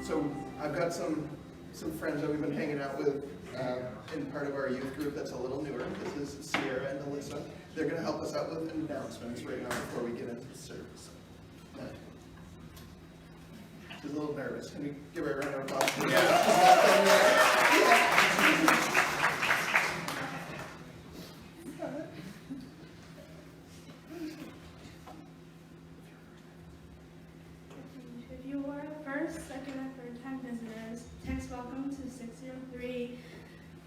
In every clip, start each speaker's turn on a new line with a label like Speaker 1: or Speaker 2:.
Speaker 1: So I've got some friends that we've been hanging out with in part of our youth group that's a little newer. This is Sierra and Alyssa. They're going to help us out with announcements right now before we get into the service. She's a little nervous. Can we give her a round of applause?
Speaker 2: If you are a first, second, or third time visitors, text welcome to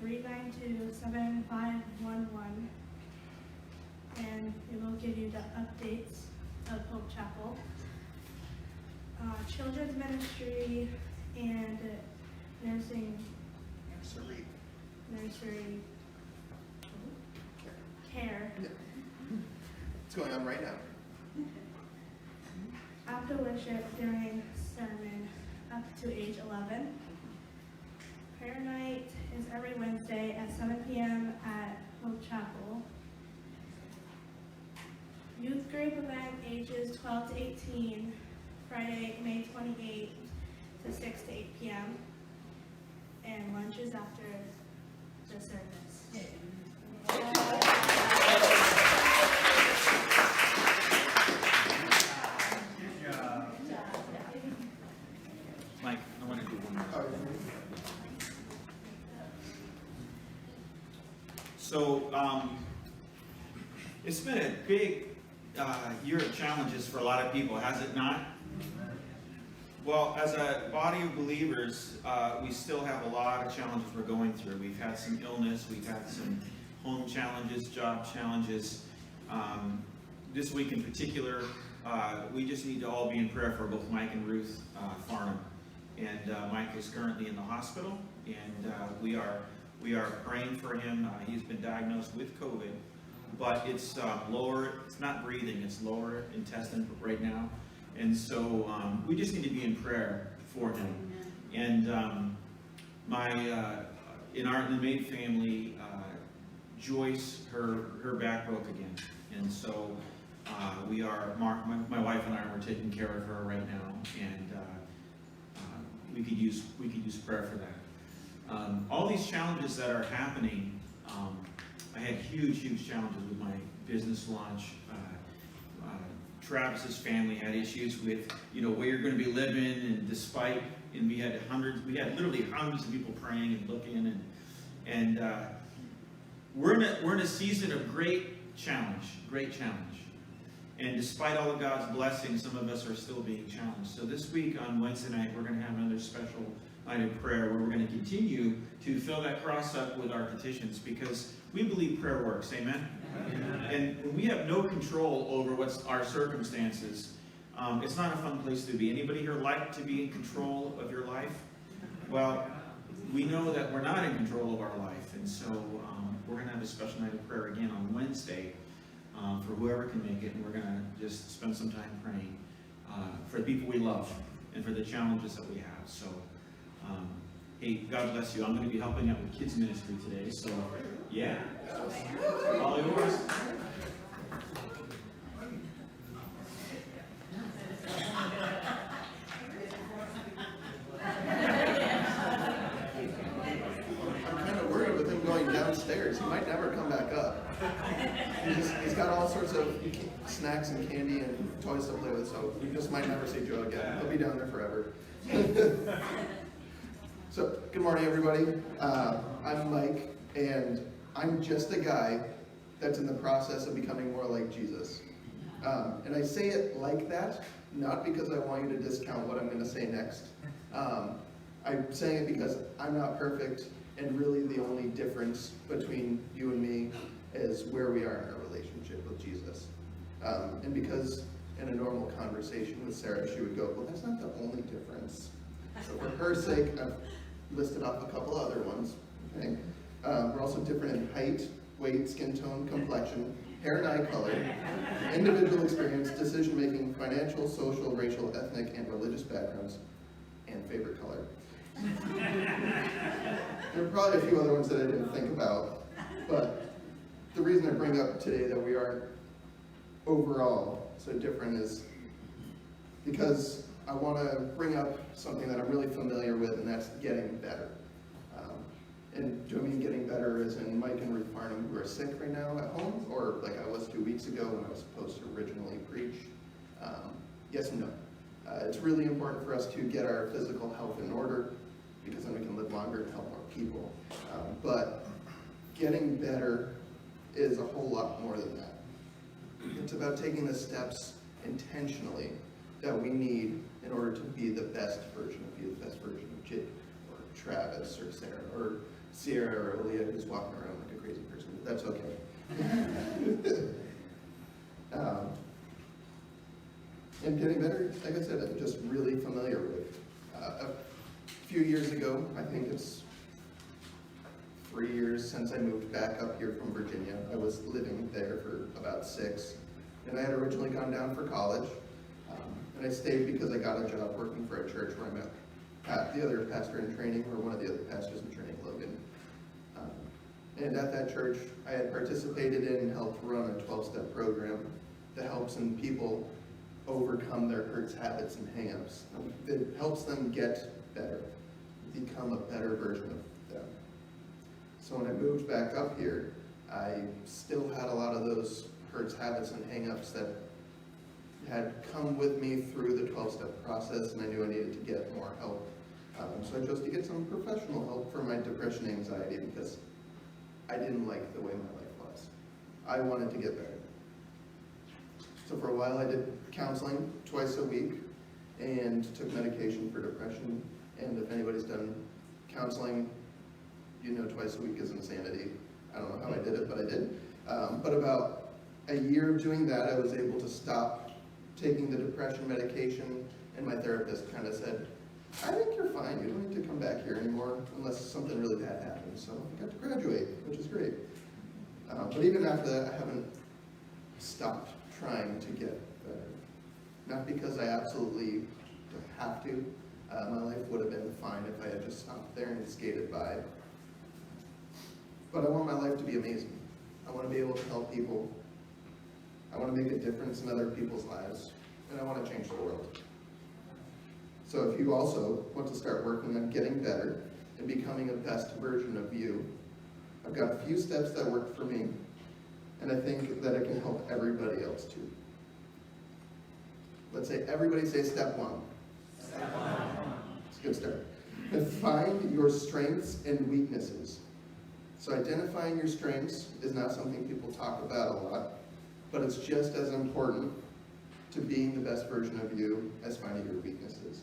Speaker 2: 603-392-7511 and it will give you the updates of Hope Chapel. Children's ministry and nursery care.
Speaker 1: Yeah. It's going on right now.
Speaker 2: After worship during sermon up to age 11. Prayer night is every Wednesday at 7 p.m. at Hope Chapel. Youth group event ages 12 to 18, Friday, May 28th to 6 to 8 p.m. And lunch is after the service.
Speaker 3: Mike, I want to do one more. So, it's been a big year of challenges for a lot of people, has it not? Well, as a body of believers, we still have a lot of challenges we're going through. We've had some illness, we've had some home challenges, job challenges. This week in particular, we just need to all be in prayer for both Mike and Ruth Farnham. And Mike is currently in the hospital, and we are praying for him. He's been diagnosed with COVID, but it's lower, it's not breathing, it's lower intestine right now. And so we just need to be in prayer for him. And in the Maid family, Joyce, her back broke again. And so my wife and I are taking care of her right now, and we could use prayer for that. All these challenges that are happening, I had huge challenges with my business launch. Travis's family had issues with, where you're going to be living, and we had literally hundreds of people praying and looking, and we're in a season of great challenge. And despite all of God's blessings, some of us are still being challenged. So this week on Wednesday night, we're going to have another special night of prayer where we're going to continue to fill that cross up with our petitions, because we believe prayer works. Amen? And when we have no control over what's our circumstances, it's not a fun place to be. Anybody here like to be in control of your life? Well, we know that we're not in control of our life, and so we're going to have a special night of prayer again on Wednesday for whoever can make it, and we're going to just spend some time praying for the people we love and for the challenges that we have. So, hey, God bless you. I'm going to be helping out with kids ministry today, so yeah, all yours.
Speaker 1: I'm kind of worried with him going downstairs. He might never come back up. He's got all sorts of snacks and candy and toys to play with, so we just might never see Joe again. He'll be down there forever. So, good morning, everybody. I'm Mike, and I'm just a guy that's in the process of becoming more like Jesus. And I say it like that, not because I want you to discount what I'm going to say next. I'm saying it because I'm not perfect, and really the only difference between you and me is where we are in our relationship with Jesus. And because in a normal conversation with Sarah, she would go, well, that's not the only difference. So for her sake, I've listed off a couple other ones. Okay? We're also different in height, weight, skin tone, complexion, hair and eye color, individual experience, decision-making, financial, social, racial, ethnic, and religious backgrounds, and favorite color. There are probably a few other ones that I didn't think about, but the reason I bring up today that we are overall so different is because I want to bring up something that I'm really familiar with, and that's getting better. And do I mean getting better as in Mike and Ruth Farnham, who are sick right now at home, or like I was 2 weeks ago when I was supposed to originally preach? Yes and no. It's really important for us to get our physical health in order, because then we can live longer and help more people. But getting better is a whole lot more than that. It's about taking the steps intentionally that we need in order to be the best version of you, the best version of Jake, or Travis, or Sarah, or Sierra, or Leah, who's walking around like a crazy person. That's okay. And getting better, like I said, I'm just really familiar with. A few years ago, I think it's 3 years since I moved back up here from Virginia. I was living there for about 6, and I had originally gone down for college, and I stayed because I got a job working for a church where I met the other pastor in training, or one of the other pastors in training, Logan. And at that church, I had participated in and helped run a 12-step program that helps people overcome their hurts, habits, and hang-ups. It helps them get better, become a better version of them. So when I moved back up here, I still had a lot of those hurts, habits, and hang-ups that had come with me through the 12-step process, and I knew I needed to get more help. So I chose to get some professional help for my depression and anxiety because I didn't like the way my life was. I wanted to get better. So for a while I did counseling twice a week and took medication for depression. And if anybody's done counseling, you know twice a week is insanity. I don't know how I did it, but I did. But about a year of doing that, I was able to stop taking the depression medication, and my therapist kind of said, I think you're fine, you don't need to come back here anymore unless something really bad happens. So I got to graduate, which is great. But even after that, I haven't stopped trying to get better. Not because I absolutely have to. My life would have been fine if I had just stopped there and skated by. But I want my life to be amazing. I want to be able to help people. I want to make a difference in other people's lives. And I want to change the world. So if you also want to start working on getting better and becoming a best version of you, I've got a few steps that work for me, and I think that it can help everybody else too. Let's say, everybody say step 1.
Speaker 4: Step 1.
Speaker 1: It's a good start. Define your strengths and weaknesses. So identifying your strengths is not something people talk about a lot, but it's just as important to being the best version of you as finding your weaknesses.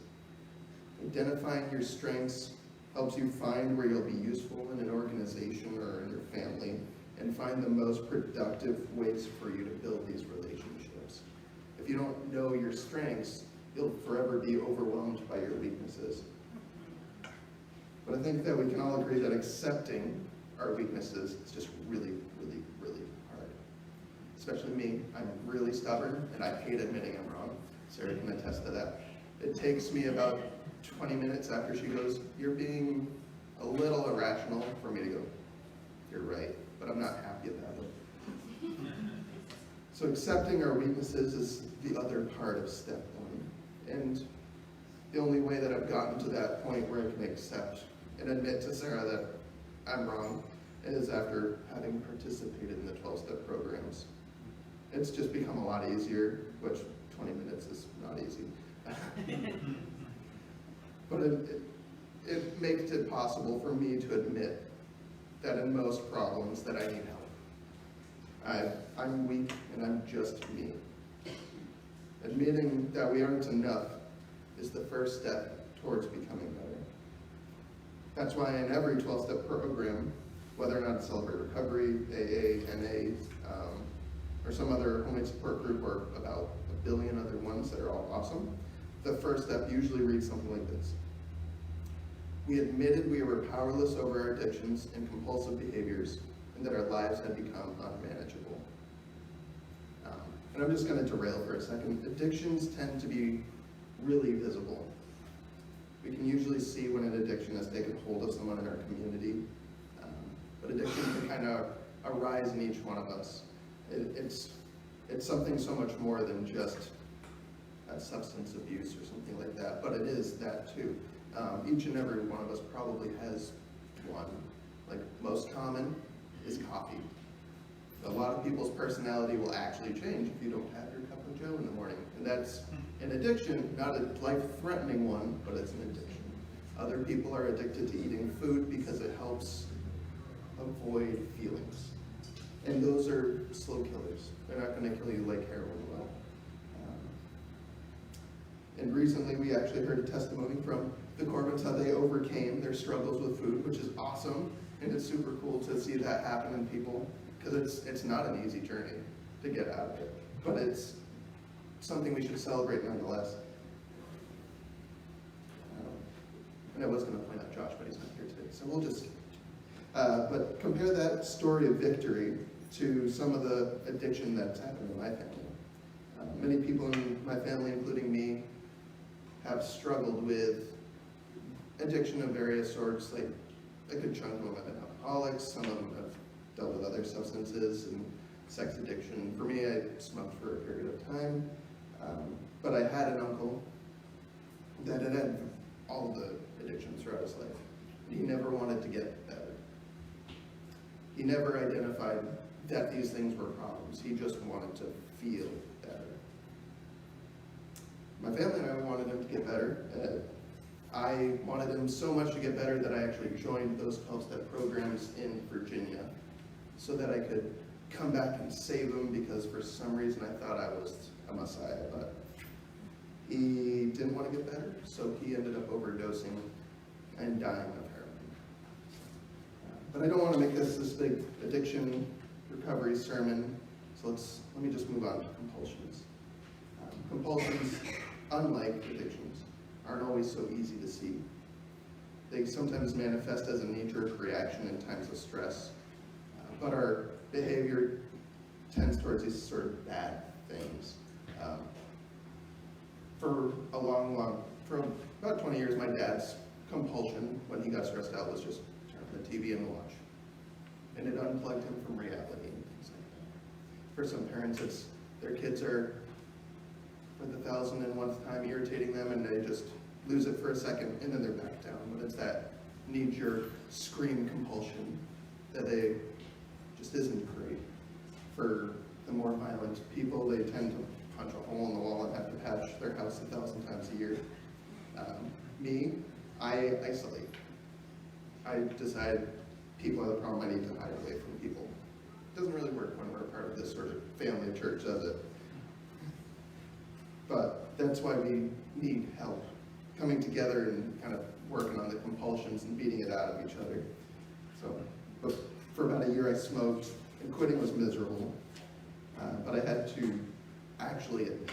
Speaker 1: Identifying your strengths helps you find where you'll be useful in an organization or in your family, and find the most productive ways for you to build these relationships. If you don't know your strengths, you'll forever be overwhelmed by your weaknesses. But I think that we can all agree that accepting our weaknesses is just really, really, really hard. Especially me. I'm really stubborn, and I hate admitting I'm wrong. Sarah can attest to that. It takes me about 20 minutes after she goes, you're being a little irrational, for me to go, you're right, but I'm not happy about it. So accepting our weaknesses is the other part of step 1. And the only way that I've gotten to that point where I can accept and admit to Sarah that I'm wrong is after having participated in the 12-step programs. It's just become a lot easier, which 20 minutes is not easy. But it makes it possible for me to admit that in most problems that I need help. I'm weak and I'm just me. Admitting that we aren't enough is the first step towards becoming better. That's why in every 12-step program, whether or not it's Celebrate Recovery, AA, NA, or some other homemade support group, or about a billion other ones that are all awesome, the first step usually reads something like this. We admitted we were powerless over our addictions and compulsive behaviors, and that our lives had become unmanageable. And I'm just going to derail for a second. Addictions tend to be really visible. We can usually see when an addiction has taken hold of someone in our community, but addiction can kind of arise in each one of us. It's something so much more than just substance abuse or something like that, but it is that too. Each and every one of us probably has one. Like, most common is coffee. A lot of people's personality will actually change if you don't have your cup of joe in the morning. And that's an addiction, not a life-threatening one, but it's an addiction. Other people are addicted to eating food because it helps avoid feelings. And those are slow killers. They're not going to kill you like heroin will. And recently we actually heard a testimony from the Corbins how they overcame their struggles with food, which is awesome. And it's super cool to see that happen in people, because it's not an easy journey to get out of it. But it's something we should celebrate nonetheless. And I was going to point out Josh, but he's not here today, so we'll just skip it. But compare that story of victory to some of the addiction that's happened in my family. Many people in my family, including me, have struggled with addiction of various sorts. Like, a good chunk of them have been alcoholics, some of them have dealt with other substances and sex addiction. For me, I smoked for a period of time, but I had an uncle that had all the addictions throughout his life. He never wanted to get better. He never identified that these things were problems. He just wanted to feel better. My family and I wanted him to get better. I wanted him so much to get better that I actually joined those 12-step programs in Virginia so that I could come back and save him, because for some reason I thought I was a messiah, but he didn't want to get better, so he ended up overdosing and dying of heroin. But I don't want to make this big addiction recovery sermon, so let me just move on to compulsions. Compulsions, unlike addictions, aren't always so easy to see. They sometimes manifest as a knee-jerk reaction in times of stress, but our behavior tends towards these sort of bad things. For about 20 years, my dad's compulsion when he got stressed out was just turn on the TV and watch. And it unplugged him from reality and things like that. For some parents, it's their kids are, for the 1,001th time, irritating them, and they just lose it for a second, and then they're back down. But it's that knee-jerk scream compulsion that they just isn't great. For the more violent people, they tend to punch a hole in the wall and have to patch their house 1,000 times a year. Me, I isolate. I decide people are the problem, I need to hide away from people. It doesn't really work when we're a part of this sort of family church, does it? But that's why we need help, coming together and kind of working on the compulsions and beating it out of each other. So, but for about a year I smoked, and quitting was miserable. But I had to actually admit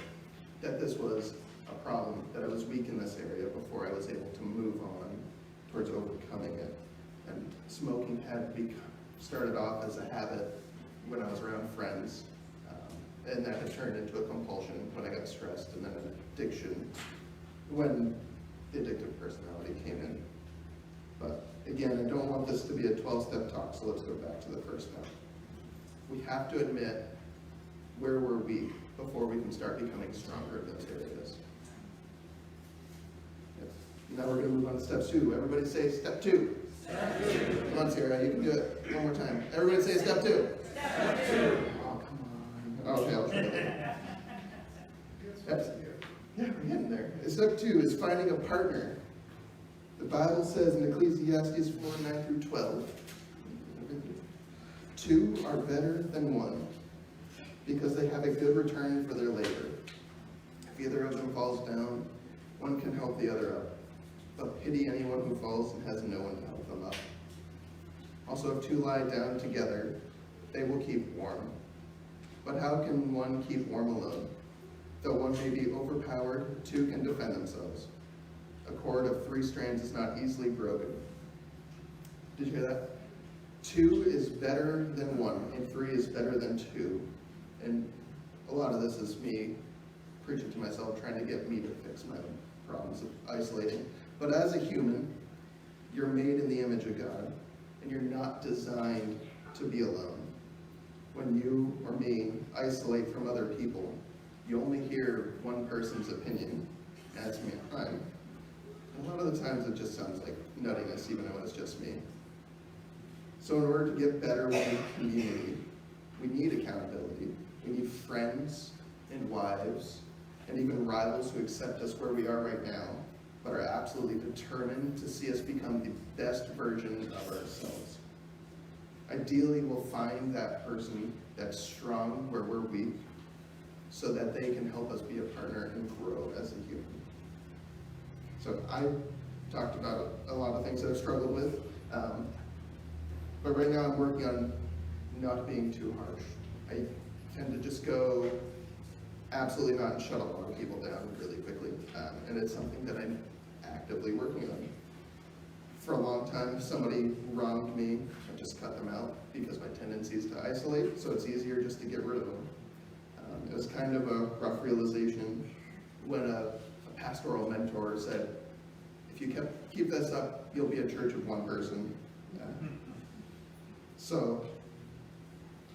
Speaker 1: that this was a problem, that I was weak in this area before I was able to move on towards overcoming it. And smoking had started off as a habit when I was around friends, and that had turned into a compulsion when I got stressed, and then an addiction when the addictive personality came in. But again, I don't want this to be a 12-step talk, so let's go back to the first step. We have to admit where we're weak before we can start becoming stronger in those areas. Yes. Now we're going to move on to step 2. Everybody say step 2. Step 2. Come on, Sarah, you can do it one more time. Everybody say step 2. Step 2. Oh, come on. Okay, I'll try that. Yeah, we're getting there. Step 2 is finding a partner. The Bible says in Ecclesiastes 4:9-12, 2 are better than 1, because they have a good return for their labor. If either of them falls down, one can help the other up. But pity anyone who falls and has no one to help them up. Also, if 2 lie down together, they will keep warm. But how can one keep warm alone? Though one may be overpowered, 2 can defend themselves. A cord of 3 strands is not easily broken. Did you hear that? 2 is better than 1, and 3 is better than 2. And a lot of this is me preaching to myself, trying to get me to fix my own problems of isolating. But as a human, you're made in the image of God, and you're not designed to be alone. When you or me isolate from other people, you only hear one person's opinion, adds me a time. And a lot of the times it just sounds like nuttiness, even though it's just me. So in order to get better, we need community. We need accountability. We need friends and wives and even rivals who accept us where we are right now, but are absolutely determined to see us become the best version of ourselves. Ideally, we'll find that person that's strong where we're weak, so that they can help us be a partner and grow as a human. So I talked about a lot of things that I've struggled with, but right now I'm working on not being too harsh. I tend to just go absolutely not and shut a lot of people down really quickly, and it's something that I'm actively working on. For a long time, if somebody wronged me, I just cut them out because my tendency is to isolate, so it's easier just to get rid of them. It was kind of a rough realization when a pastoral mentor said, if you keep this up, you'll be a church of one person. So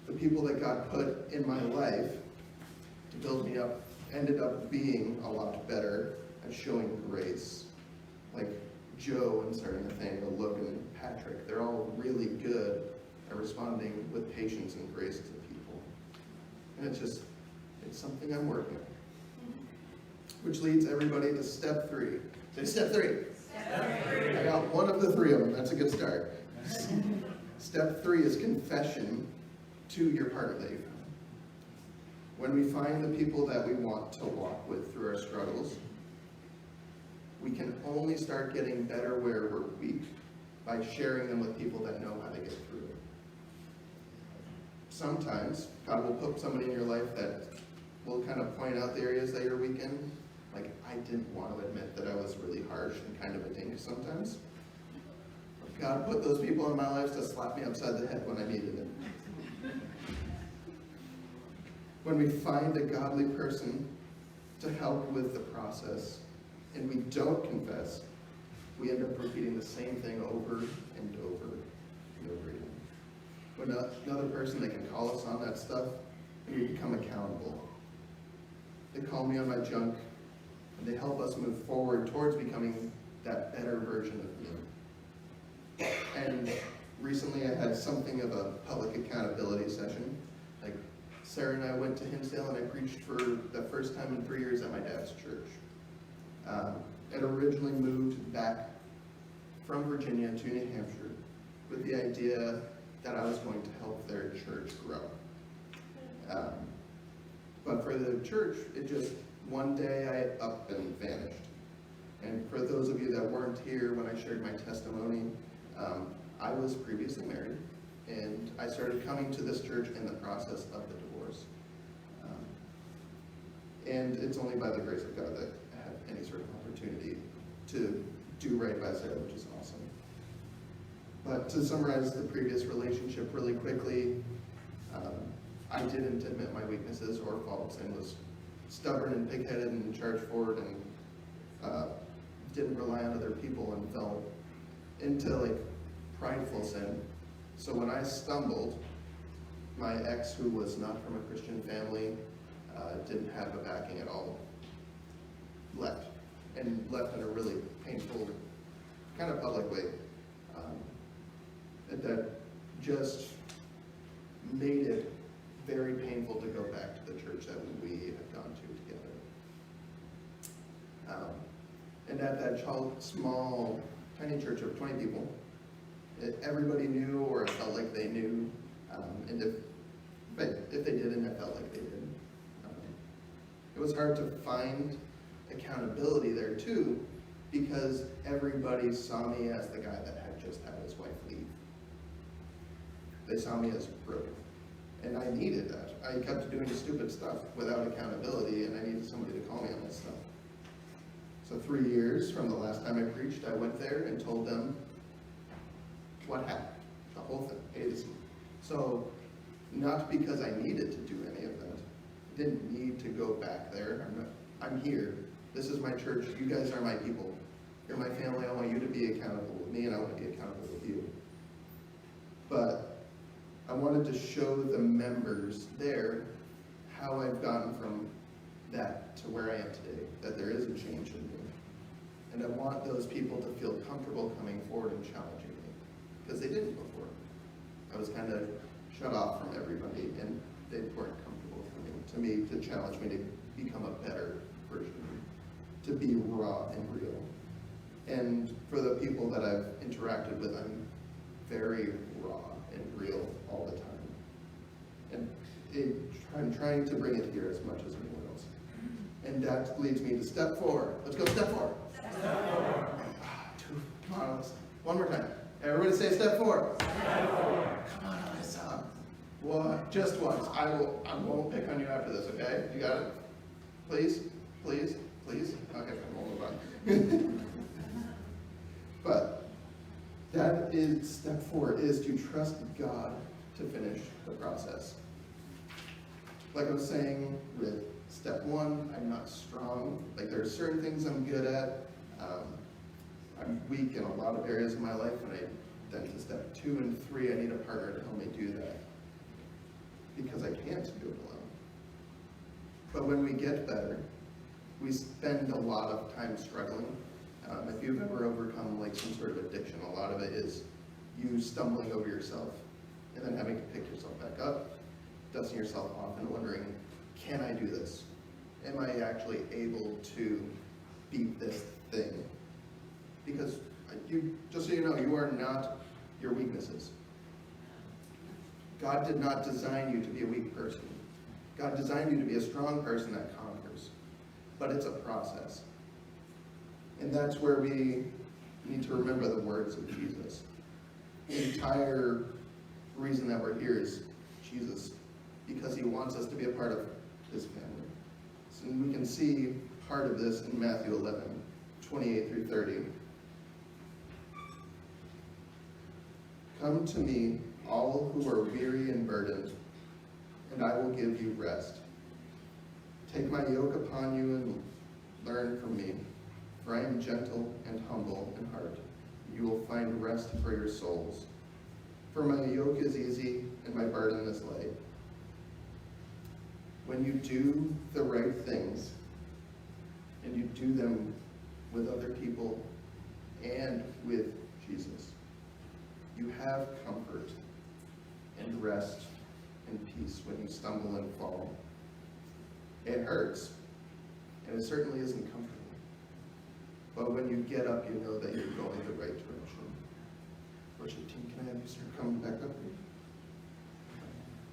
Speaker 1: the people that God put in my life to build me up ended up being a lot better at showing grace. Like Joe and Sarah Nathaniel, Luke and Patrick, they're all really good at responding with patience and grace to people. And it's something I'm working on. Which leads everybody to step 3. Say step 3.
Speaker 2: Step 3.
Speaker 1: I got one of the 3 of them. That's a good start. Step 3 is confession to your partner that you found. When we find the people that we want to walk with through our struggles, we can only start getting better where we're weak by sharing them with people that know how to get through it. Sometimes God will put somebody in your life that will kind of point out the areas that you're weak in. Like, I didn't want to admit that I was really harsh and kind of a dink sometimes. But God put those people in my life to slap me upside the head when I needed it. When we find a godly person to help with the process, and we don't confess, we end up repeating the same thing over and over and over again. When another person that can call us on that stuff, and we become accountable. They call me on my junk, and they help us move forward towards becoming that better version of me. And recently I had something of a public accountability session. Like, Sarah and I went to Hinsdale and I preached for the first time in 3 years at my dad's church. I'd originally moved back from Virginia to New Hampshire with the idea that I was going to help their church grow. But for the church, it just, one day I up and vanished. And for those of you that weren't here when I shared my testimony, I was previously married, and I started coming to this church in the process of the divorce. And it's only by the grace of God that I have any sort of opportunity to do right by Sarah, which is awesome. But to summarize the previous relationship really quickly, I didn't admit my weaknesses or faults and was stubborn and pig-headed and charged forward and didn't rely on other people and fell into like prideful sin. So when I stumbled, my ex, who was not from a Christian family, didn't have a backing at all, left in a really painful, kind of public way. That just made it very painful to go back to the church that we had gone to together. And at that small, tiny church of 20 people, everybody knew, or it felt like they knew, and if they didn't, it felt like they did. It was hard to find accountability there too, because everybody saw me as the guy that had just had his wife leave. They saw me as broken. And I needed that. I kept doing stupid stuff without accountability, and I needed somebody to call me on that stuff. So 3 years from the last time I preached, I went there and told them what happened, the whole thing, A to Z. So, not because I needed to do any of that. I didn't need to go back there. I'm here. This is my church. You guys are my people. You're my family. I want you to be accountable with me, and I want to be accountable with you. But I wanted to show the members there how I've gotten from that to where I am today, that there is a change in me. And I want those people to feel comfortable coming forward and challenging me, because they didn't before. I was kind of shut off from everybody, and they weren't comfortable to me to challenge me to become a better version, to be raw and real. And for the people that I've interacted with, I'm very raw and real all the time. And I'm trying to bring it here as much as anyone else. And that leads me to step 4. Let's go, step 4. Step 4. Come on, one more time. Everybody say step 4. Step 4. Come on, Alyssa. What? Just once. I won't pick on you after this, okay? You got it? Please? Please? Please? Okay, we'll move on. But that is step 4, is to trust God to finish the process. Like I was saying with step 1, I'm not strong. Like there are certain things I'm good at. I'm weak in a lot of areas of my life. Then to step 2 and 3, I need a partner to help me do that, because I can't do it alone. But when we get better, we spend a lot of time struggling. If you've ever overcome like some sort of addiction, a lot of it is you stumbling over yourself and then having to pick yourself back up, dusting yourself off and wondering, can I do this? Am I actually able to beat this thing? Because just so you know, you are not your weaknesses. God did not design you to be a weak person. God designed you to be a strong person that conquers. But it's a process. And that's where we need to remember the words of Jesus. The entire reason that we're here is Jesus, because he wants us to be a part of his family. So we can see part of this in Matthew 11, 28 through 30. Come to me, all who are weary and burdened, and I will give you rest. Take my yoke upon you and learn from me, for I am gentle and humble in heart. You will find rest for your souls. For my yoke is easy and my burden is light. When you do the right things, and you do them with other people and with Jesus, you have comfort and rest and peace when you stumble and fall. It hurts, and it certainly isn't comfortable. But when you get up, you know that you're going the right direction. Worship team, can I have you start coming back up?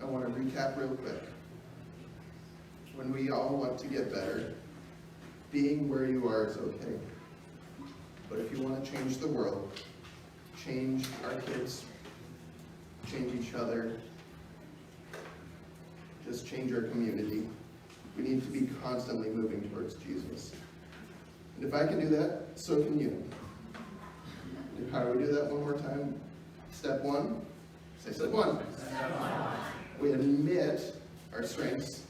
Speaker 1: I want to recap real quick. When we all want to get better, being where you are is okay. But if you want to change the world, change our kids, change each other, just change our community, we need to be constantly moving towards Jesus. And if I can do that, so can you. And how do we do that one more time? Step 1. Say step 1. Step 1. We admit our strengths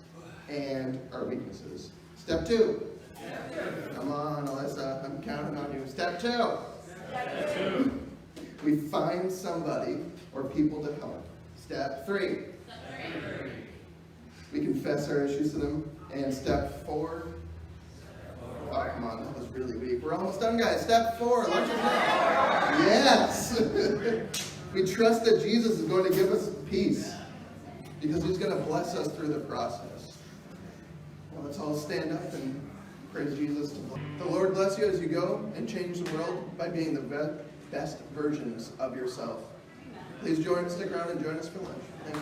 Speaker 1: and our weaknesses. Step 2. Step 2. Come on, Alyssa, I'm counting on you. Step 2. Step 2. We find somebody or people to help. Step 3. Step 3. We confess our issues to them. And step 4. Oh, come on, that was really weak. We're almost done, guys. Step 4. Let's just go. Yes. We trust that Jesus is going to give us peace, because he's going to bless us through the process. Well, let's all stand up and praise Jesus. The Lord bless you as you go and change the world by being the best versions of yourself. Please stick around and join us for lunch. Thank you.